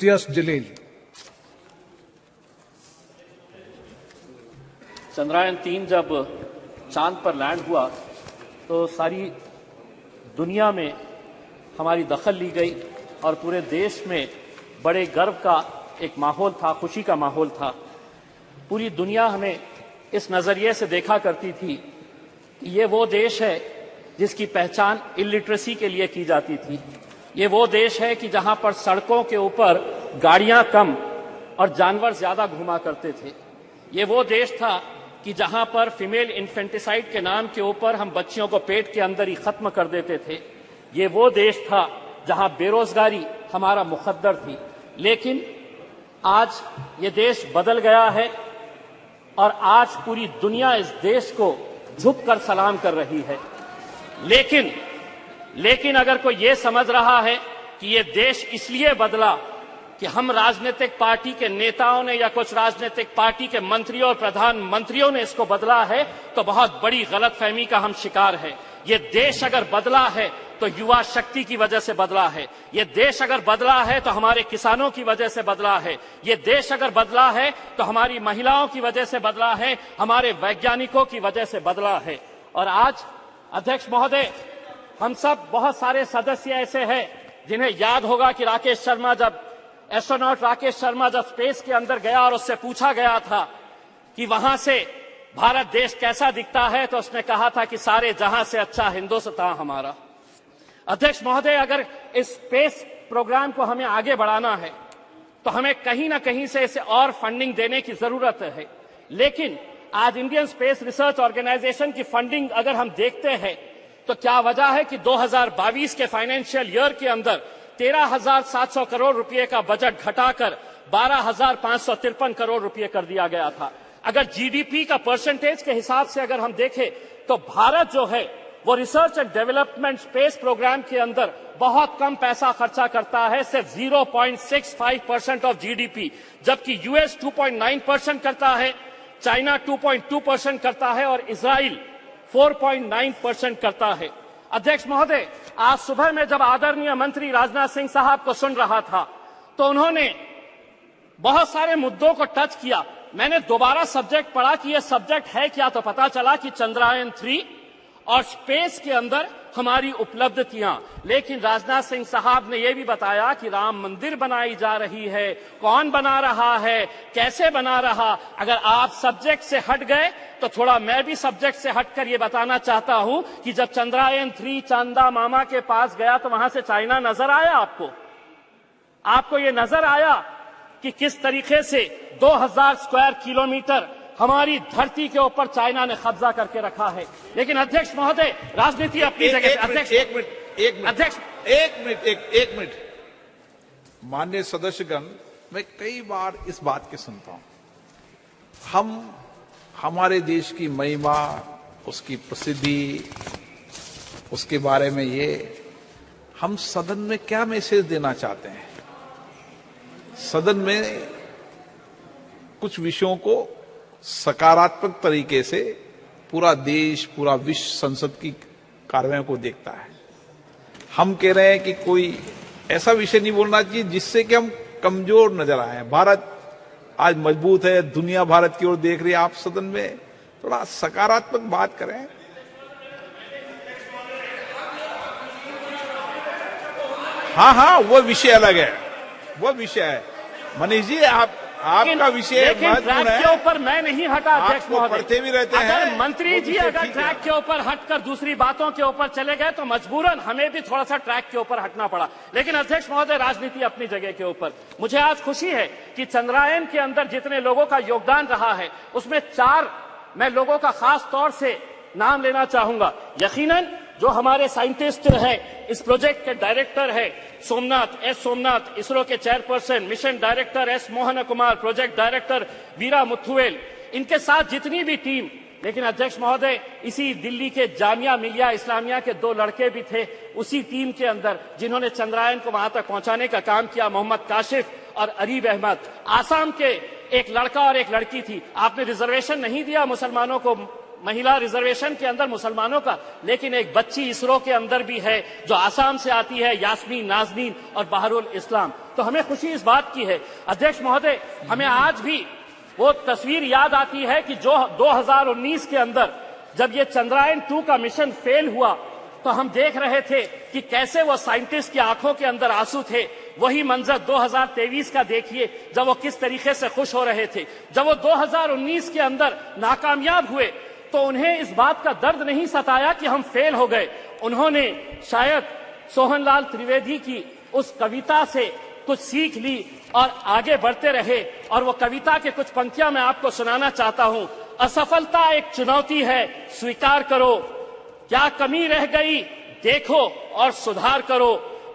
इम्तियाज जलील। चंद्रयान-3 जब चांद पर लैंड हुआ तो सारी दुनिया में हमारी दखल ली गई और पूरे देश में बड़े गर्व का एक माहौल था, खुशी का माहौल था। पूरी दुनिया हमें इस नजरिए से देखा करती थी कि ये वो देश है जिसकी पहचान इलिटरेसी के लिए की जाती थी। ये वो देश है कि जहां पर सड़कों के ऊपर गाड़ियां कम और जानवर ज्यादा घुमा करते थे। ये वो देश था कि जहां पर फीमेल इन्फेंटिसाइड के नाम के ऊपर हम बच्चियों को पेट के अंदर ही खत्म कर देते थे। ये वो देश था जहां बेरोजगारी हमारा मुकद्दर थी। लेकिन आज ये देश बदल गया है और आज पूरी दुनिया इस देश को झुककर सलाम कर रही है। लेकिन अगर कोई ये समझ रहा है कि ये देश इसलिए बदला कि हम राजनीतिक पार्टी के नेताओं ने या कुछ राजनीतिक पार्टी के मंत्रियों और प्रधानमंत्रियों ने इसको बदला है, तो बहुत बड़ी गलतफहमी का हम शिकार है। ये देश अगर बदला है तो युवा शक्ति की वजह से बदला है। ये देश अगर बदला है तो हमारे किसानों की वजह से बदला है। ये देश अगर बदला है तो हमारी महिलाओं की वजह से बदला है, हमारे वैज्ञानिकों की वजह से बदला है। और आज अध्यक्ष महोदय, हम सब बहुत सारे सदस्य ऐसे हैं जिन्हें याद होगा कि एस्ट्रोनॉट राकेश शर्मा जब स्पेस के अंदर गया और उससे पूछा गया था कि वहां से भारत देश कैसा दिखता है, तो उसने कहा था कि सारे जहां से अच्छा हिंदुस्तान हमारा। अध्यक्ष महोदय, अगर इस स्पेस प्रोग्राम को हमें आगे बढ़ाना है तो हमें कहीं ना कहीं से इसे और फंडिंग देने की जरूरत है। लेकिन आज इंडियन स्पेस रिसर्च ऑर्गेनाइजेशन की फंडिंग अगर हम देखते हैं तो क्या वजह है कि 2022 के फाइनेंशियल ईयर के अंदर 13,700 करोड़ रुपए का बजट घटाकर 12,553 करोड़ रुपए कर दिया गया था। अगर जीडीपी का परसेंटेज के हिसाब से अगर हम देखें तो भारत जो है वो research and development space programme के अंदर बहुत कम पैसा खर्चा करता है, सिर्फ 0.65% ऑफ जीडीपी, जबकि यूएस 2.9% करता है, चाइना 2.2% करता है और इजराइल 4.9% करता है। अध्यक्ष महोदय, आज सुबह में जब आदरणीय मंत्री राजनाथ सिंह साहब को सुन रहा था तो उन्होंने बहुत सारे मुद्दों को टच किया। मैंने दोबारा सब्जेक्ट पढ़ा कि यह सब्जेक्ट है क्या, तो पता चला कि चंद्रयान-3 और स्पेस के अंदर हमारी उपलब्धियां। लेकिन राजनाथ सिंह साहब ने यह भी बताया कि राम मंदिर बनाई जा रही है, कौन बना रहा है, कैसे बना रहा। अगर आप सब्जेक्ट से हट गए तो थोड़ा मैं भी सब्जेक्ट से हटकर यह बताना चाहता हूं कि जब चंद्रयान-3 चांदा मामा के पास गया तो वहां से चाइना नजर आया आपको यह नजर आया कि किस तरीके से 2000 स्क्वायर किलोमीटर हमारी धरती के ऊपर चाइना ने कब्जा करके रखा है। लेकिन अध्यक्ष महोदय, राजनीति अपनी जगह। एक मिनट माननीय सदस्यगण, मैं कई बार इस बात के सुनता हूं, हमारे देश की महिमा, उसकी प्रसिद्धि, उसके बारे में हम सदन में क्या मैसेज देना चाहते हैं। सदन में कुछ विषयों को सकारात्मक तरीके से पूरा देश, पूरा विश्व संसद की कार्रवाई को देखता है। हम कह रहे हैं कि कोई ऐसा विषय नहीं बोलना चाहिए जिससे कि हम कमजोर नजर आए। भारत आज मजबूत है, दुनिया भारत की ओर देख रही है। आप सदन में थोड़ा सकारात्मक बात करें। हाँ, वो विषय अलग है, वो विषय है। मनीष जी, आपका विषय ट्रैक के ऊपर मैं नहीं हटा अध्यक्ष महोदय। पढ़ते भी रहते हैं। अगर मंत्री जी अगर ट्रैक के ऊपर हटकर दूसरी बातों के ऊपर चले गए तो मजबूरन हमें भी थोड़ा सा ट्रैक के ऊपर हटना पड़ा। लेकिन अध्यक्ष महोदय, राजनीति अपनी जगह के ऊपर। मुझे आज खुशी है कि चंद्रयान के अंदर जितने लोगों का योगदान रहा है उसमें 4 मैं लोगों का खास तौर से नाम लेना चाहूंगा। यकीनन जो हमारे साइंटिस्ट हैं, इस प्रोजेक्ट के डायरेक्टर है सोमनाथ, इसरो के chairperson, mission director S Mohan Kumar, project director Veera Muthuvel, इनके साथ जितनी भी टीम। लेकिन अध्यक्ष महोदय, इसी दिल्ली के जामिया मिलिया इस्लामिया के 2 लड़के भी थे उसी टीम के अंदर जिन्होंने चंद्रयान को वहां तक पहुंचाने का काम किया, मोहम्मद काशिफ और अरीब अहमद। आसाम के एक लड़का और एक लड़की थी। आपने रिजर्वेशन नहीं दिया मुसलमानों को महिला रिजर्वेशन के अंदर मुसलमानों का, लेकिन एक बच्ची इसरो के अंदर भी है जो आसाम से आती है, यास्मीन नाजनीन और बहरुल इस्लाम। तो हमें खुशी इस बात की है अध्यक्ष महोदय, हमें आज भी वो तस्वीर याद आती है कि जो 2019 के अंदर जब ये चंद्रयान 2 का मिशन फेल हुआ तो हम देख रहे थे कि कैसे वो साइंटिस्ट की आंखों के अंदर आंसू थे। वही मंजर 2023 का देखिए, जब वो किस तरीके से खुश हो रहे थे। जब वो 2019 के अंदर नाकामयाब हुए तो उन्हें इस बात का दर्द नहीं सताया कि हम फेल हो गए। उन्होंने शायद सोहनलाल त्रिवेदी की उस कविता से कुछ सीख ली और आगे बढ़ते रहे। और वो कविता के कुछ पंक्तियां मैं आपको सुनाना चाहता हूं। असफलता एक चुनौती है, स्वीकार करो, क्या कमी रह गई देखो और सुधार करो,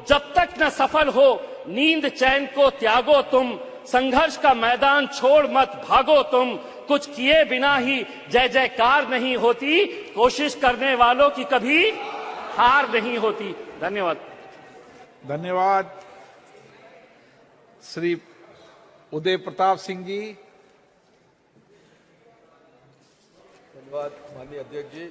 जब तक न सफल हो नींद चैन को त्यागो तुम, संघर्ष का मैदान छोड़ मत भागो तुम, कुछ किए बिना ही जय जयकार नहीं होती, कोशिश करने वालों की कभी हार नहीं होती। धन्यवाद। धन्यवाद श्री उदय प्रताप सिंह जी। धन्यवाद माननीय अध्यक्ष जी।